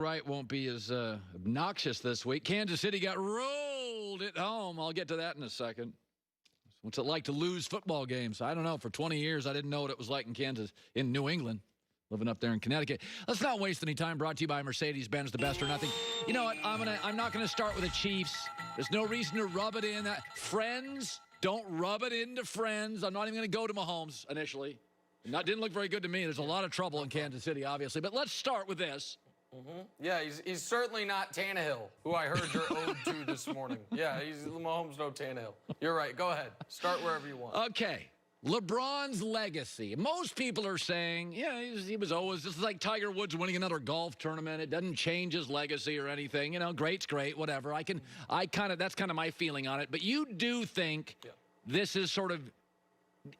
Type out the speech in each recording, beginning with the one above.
Right, won't be as obnoxious this week. Kansas City got rolled at home. I'll get to that in a second. What's it like to lose football games? I don't know. For 20 years, I didn't know what it was like in New England, living up there in Connecticut. Let's not waste any time. Brought to you by Mercedes-Benz, the best or nothing. You know what? I'm not going to start with the Chiefs. There's no reason to rub it in. Friends, don't rub it into friends. I'm not even going to go to Mahomes initially. Didn't look very good to me. There's a lot of trouble in Kansas City, obviously. But let's start with this. Yeah, he's certainly not Tannehill, who I heard your ode to this morning. Yeah, he's Mahomes, no Tannehill. You're right. Go ahead. Start wherever you want. Okay. LeBron's legacy. Most people are saying, yeah, he was always, this is like Tiger Woods winning another golf tournament. It doesn't change his legacy or anything. You know, great's great, whatever. That's kind of my feeling on it. But you do think this is sort of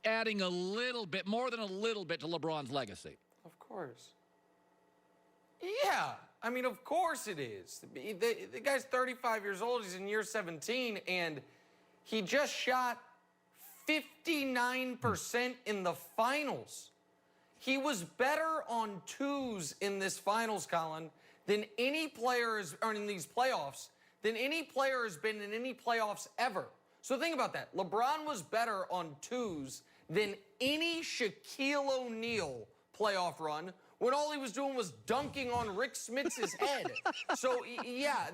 adding a little bit, more than a little bit, to LeBron's legacy. Of course. Yeah, I mean, of course it is. The guy's 35 years old. He's in year 17, and he just shot 59% in the finals. He was better on twos in this finals, Colin, than any player in these playoffs, than any player has been in any playoffs ever. So think about that. LeBron was better on twos than any Shaquille O'Neal playoff run, when all he was doing was dunking on Rick Smits's head. So, yeah,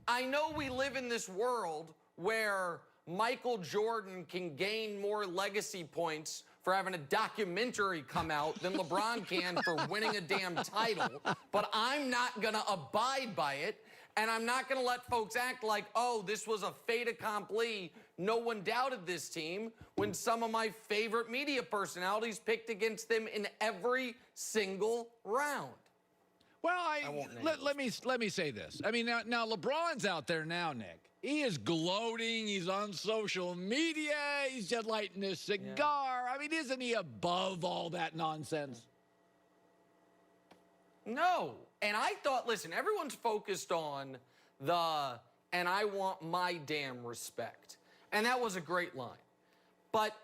I know we live in this world where Michael Jordan can gain more legacy points for having a documentary come out than LeBron can for winning a damn title, but I'm not going to abide by it, and I'm not going to let folks act like, oh, this was a fait accompli. No one doubted this team, when some of my favorite media personalities picked against them in every single round. Well, let me say this. I mean, now LeBron's out there now, Nick. He is gloating. He's on social media. He's just lighting his cigar. Yeah. I mean, isn't he above all that nonsense? No. And I thought, listen, everyone's focused on and I want my damn respect. And that was a great line. But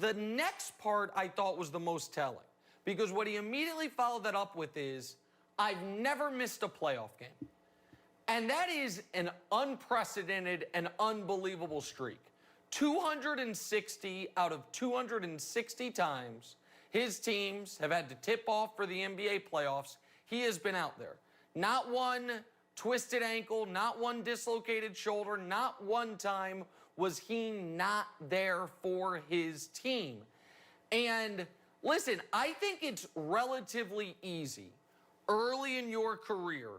the next part I thought was the most telling, because what he immediately followed that up with is, I've never missed a playoff game. And that is an unprecedented and unbelievable streak. 260 out of 260 times his teams have had to tip off for the NBA playoffs. He has been out there. Not one twisted ankle, not one dislocated shoulder, not one time was he not there for his team. And listen, I think it's relatively easy early in your career,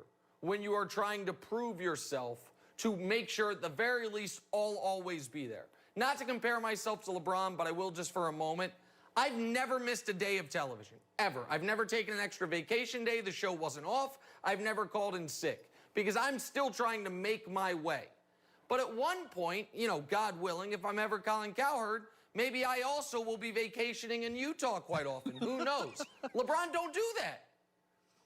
when you are trying to prove yourself, to make sure at the very least I'll always be there. Not to compare myself to LeBron, but I will just for a moment. I've never missed a day of television, ever. I've never taken an extra vacation day. The show wasn't off. I've never called in sick, because I'm still trying to make my way. But at one point, you know, God willing, if I'm ever Colin Cowherd, maybe I also will be vacationing in Utah quite often. Who knows? LeBron don't do that.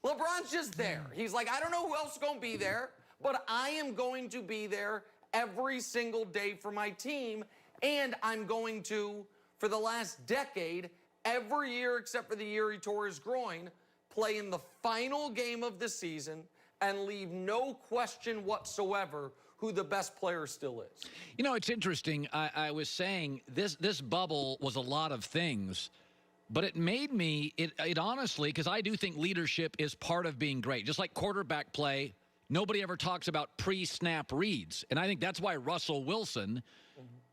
LeBron's just there. He's like, I don't know who else is going to be there, but I am going to be there every single day for my team, and I'm going to, for the last decade, every year except for the year he tore his groin, play in the final game of the season and leave no question whatsoever who the best player still is. You know, it's interesting. I was saying this bubble was a lot of things, but it made me, it honestly, because I do think leadership is part of being great. Just like quarterback play, nobody ever talks about pre-snap reads. And I think that's why Russell Wilson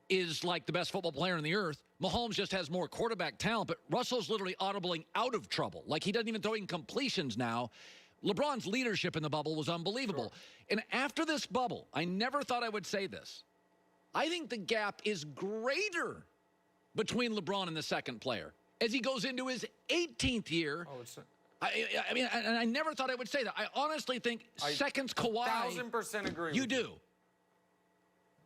is like the best football player on the earth. Mahomes just has more quarterback talent, but Russell's literally audibling out of trouble. Like, he doesn't even throw in completions now. LeBron's leadership in the bubble was unbelievable. Sure. And after this bubble, I never thought I would say this, I think the gap is greater between LeBron and the second player as he goes into his 18th year. Oh, I mean, and I never thought I would say that. I honestly think seconds Kawhi. 1,000% agree. You do.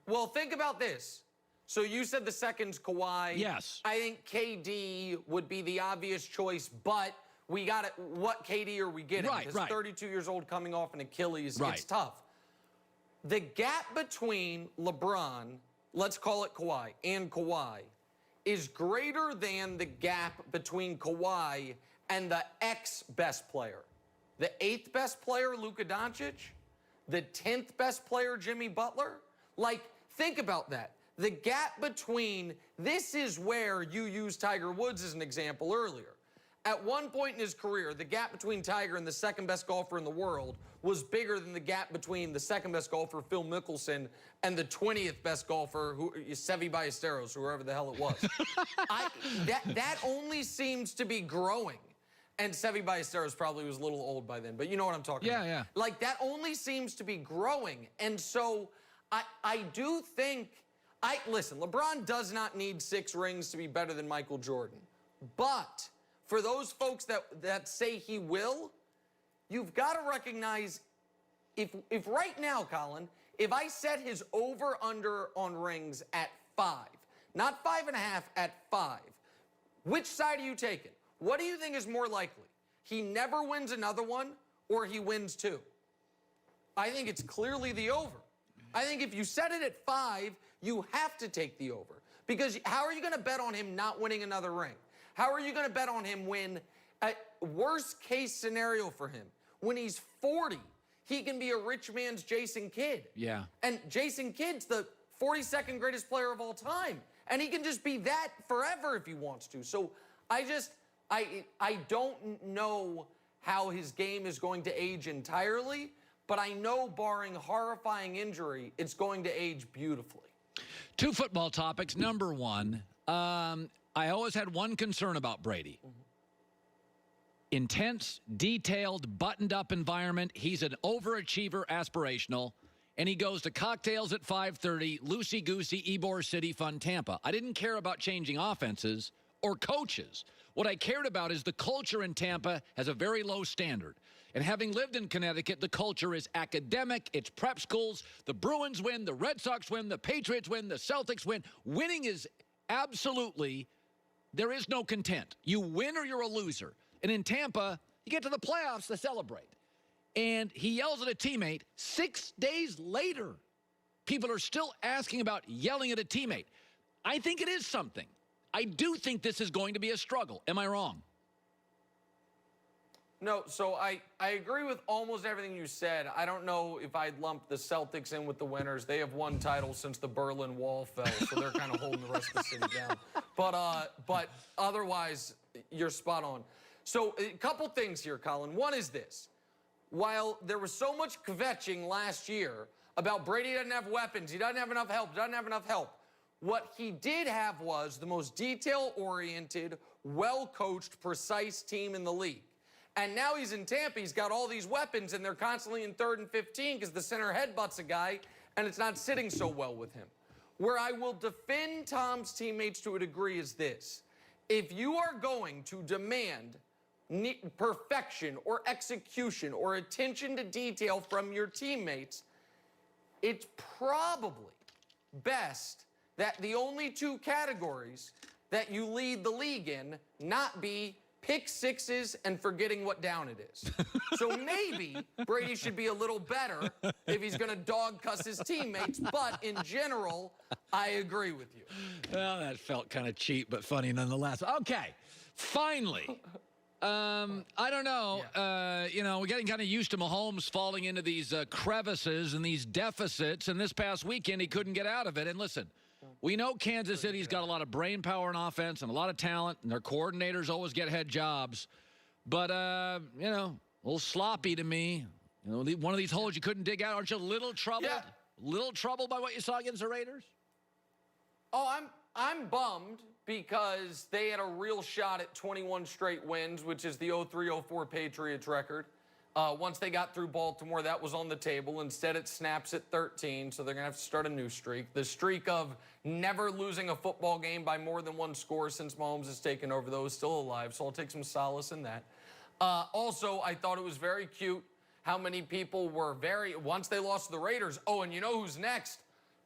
Well, think about this. So you said the seconds Kawhi. Yes. I think KD would be the obvious choice, but we got it. What KD are we getting? Right, because 32 years old, coming off an Achilles, it's tough. The gap between LeBron, let's call it Kawhi, and Kawhi is greater than the gap between Kawhi and the ex-best player. the 8th best player, Luka Doncic, the 10th best player, Jimmy Butler. Like, think about that. The gap between, this is where you used Tiger Woods as an example earlier. At one point in his career, the gap between Tiger and the 2nd best golfer in the world was bigger than the gap between the 2nd best golfer, Phil Mickelson, and the 20th best golfer, Seve Ballesteros, whoever the hell it was. That only seems to be growing. And Seve Ballesteros probably was a little old by then, but you know what I'm talking about. Yeah. Like, that only seems to be growing. And so I do think, listen, LeBron does not need 6 rings to be better than Michael Jordan. But for those folks that say he will, you've got to recognize, if right now, Colin, if I set his over-under on rings at 5, not 5.5, at 5, which side are you taking? What do you think is more likely? He never wins another one, or he wins 2? I think it's clearly the over. I think if you set it at 5, you have to take the over. Because how are you going to bet on him not winning another ring? How are you going to bet on him win? Worst case scenario for him, when he's 40, he can be a rich man's Jason Kidd. Yeah. And Jason Kidd's the 42nd greatest player of all time. And he can just be that forever if he wants to. So I don't know how his game is going to age entirely, but I know, barring horrifying injury, it's going to age beautifully. 2 football topics. Number 1, I always had one concern about Brady. Intense, detailed, buttoned-up environment. He's an overachiever, aspirational, and he goes to cocktails at 5:30, loosey-goosey, Ybor City, fun Tampa. I didn't care about changing offenses or coaches. What I cared about is the culture in Tampa has a very low standard. And having lived in Connecticut, the culture is academic, it's prep schools, the Bruins win, the Red Sox win, the Patriots win, the Celtics win. Winning is absolutely, there is no content. You win or you're a loser. And in Tampa, you get to the playoffs to celebrate. And he yells at a teammate. 6 days later, people are still asking about yelling at a teammate. I think it is something. I do think this is going to be a struggle. Am I wrong? No, so I agree with almost everything you said. I don't know if I'd lump the Celtics in with the winners. They have won titles since the Berlin Wall fell, so they're kind of holding the rest of the city down. But otherwise, you're spot on. So a couple things here, Colin. One is this. While there was so much kvetching last year about Brady doesn't have weapons, he doesn't have enough help, what he did have was the most detail-oriented, well-coached, precise team in the league. And now he's in Tampa, he's got all these weapons, and they're constantly in 3rd and 15 because the center headbutts a guy, and it's not sitting so well with him. Where I will defend Tom's teammates to a degree is this. If you are going to demand perfection or execution or attention to detail from your teammates, it's probably best that the only 2 categories that you lead the league in not be pick sixes and forgetting what down it is. So maybe Brady should be a little better if he's going to dog cuss his teammates, but in general, I agree with you. Well, that felt kind of cheap, but funny nonetheless. Okay, finally. I don't know. Yeah. We're getting kind of used to Mahomes falling into these crevices and these deficits, and this past weekend he couldn't get out of it. And listen, we know Kansas City's got a lot of brain power in offense and a lot of talent, and their coordinators always get head jobs. But, a little sloppy to me. One of these holes you couldn't dig out. Aren't you a little troubled? Yeah. Little troubled by what you saw against the Raiders? Oh, I'm bummed because they had a real shot at 21 straight wins, which is the 03-04 Patriots record. Once they got through Baltimore, that was on the table. Instead, it snaps at 13, so they're going to have to start a new streak. The streak of never losing a football game by more than 1 score since Mahomes has taken over, though, is still alive, so I'll take some solace in that. Also, I thought it was very cute how many people were once they lost to the Raiders. Oh, and you know who's next?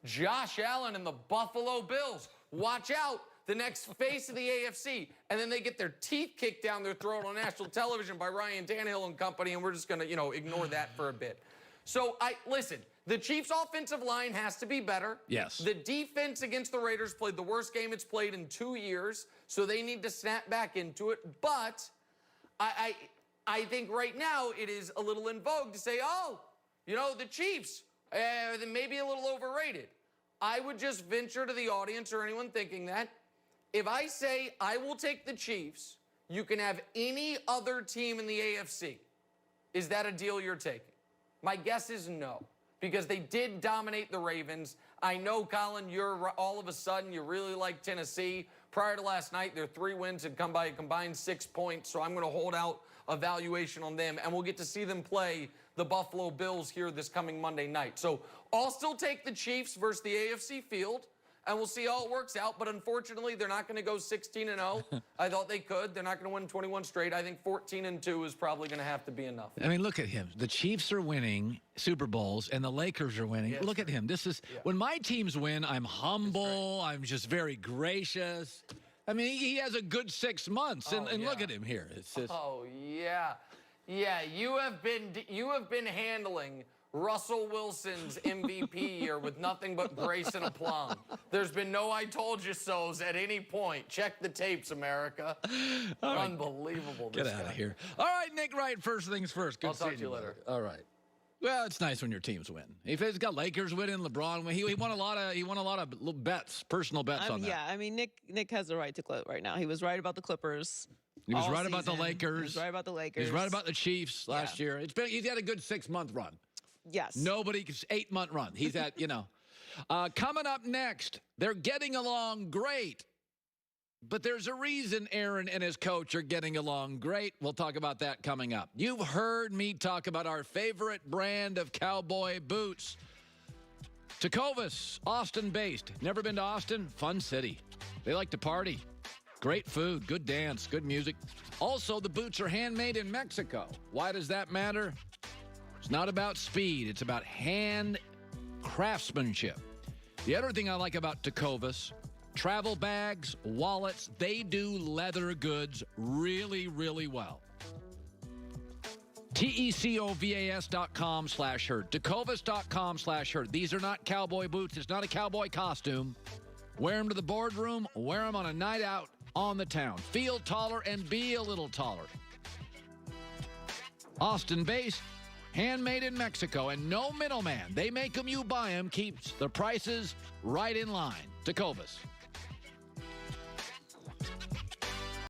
Josh Allen and the Buffalo Bills. Watch out. The next face of the AFC, and then they get their teeth kicked down their throat on national television by Ryan Tannehill and company, and we're just going to, ignore that for a bit. So, listen, the Chiefs' offensive line has to be better. Yes. The defense against the Raiders played the worst game it's played in 2 years, so they need to snap back into it. But I I think right now it is a little in vogue to say, oh, the Chiefs, they may be a little overrated. I would just venture to the audience or anyone thinking that, if I say I will take the Chiefs, you can have any other team in the AFC. Is that a deal you're taking? My guess is no, because they did dominate the Ravens. I know, Colin, all of a sudden you really like Tennessee. Prior to last night, their 3 wins had come by a combined 6 points, so I'm going to hold out a valuation on them, and we'll get to see them play the Buffalo Bills here this coming Monday night. So I'll still take the Chiefs versus the AFC field, and we'll see how it works out. But unfortunately, they're not going to go 16-0. I thought they could. They're not going to win 21 straight. I think 14-2 is probably going to have to be enough. I mean, look at him. The Chiefs are winning Super Bowls, and the Lakers are winning. Yes, look at him. This is when my teams win, I'm humble. I'm just very gracious. I mean, he has a good 6 months, and look at him here. It's just... Oh, yeah. Yeah, you have been handling Russell Wilson's MVP year with nothing but grace and aplomb. There's been no I told you so's at any point. Check the tapes, America. Unbelievable. Get out of here. All right, Nick Wright, first things first. Good I'll talk seeing to you later. All right. Well, it's nice when your teams win. If it's got Lakers winning, LeBron win. He won a lot of little bets, personal bets on that. Yeah, I mean, Nick has the right to gloat right now. He was right about the Clippers. He was right about the Lakers. He was right about the Lakers. He's right about the Chiefs last year. He's had a good 6-month run. Yes. Nobody, 8-month run. He's at, Coming up next, they're getting along great. But there's a reason Aaron and his coach are getting along great. We'll talk about that coming up. You've heard me talk about our favorite brand of cowboy boots. Tecovas, Austin-based. Never been to Austin? Fun city. They like to party. Great food, good dance, good music. Also, the boots are handmade in Mexico. Why does that matter? It's not about speed. It's about hand craftsmanship. The other thing I like about Tecovas, travel bags, wallets, they do leather goods really, really well. TECOVAS.com/herd. Tecovas.com/herd. These are not cowboy boots. It's not a cowboy costume. Wear them to the boardroom. Wear them on a night out on the town. Feel taller and be a little taller. Austin-based, handmade in Mexico, and no middleman. They make them, you buy them, keeps the prices right in line. Tecovas.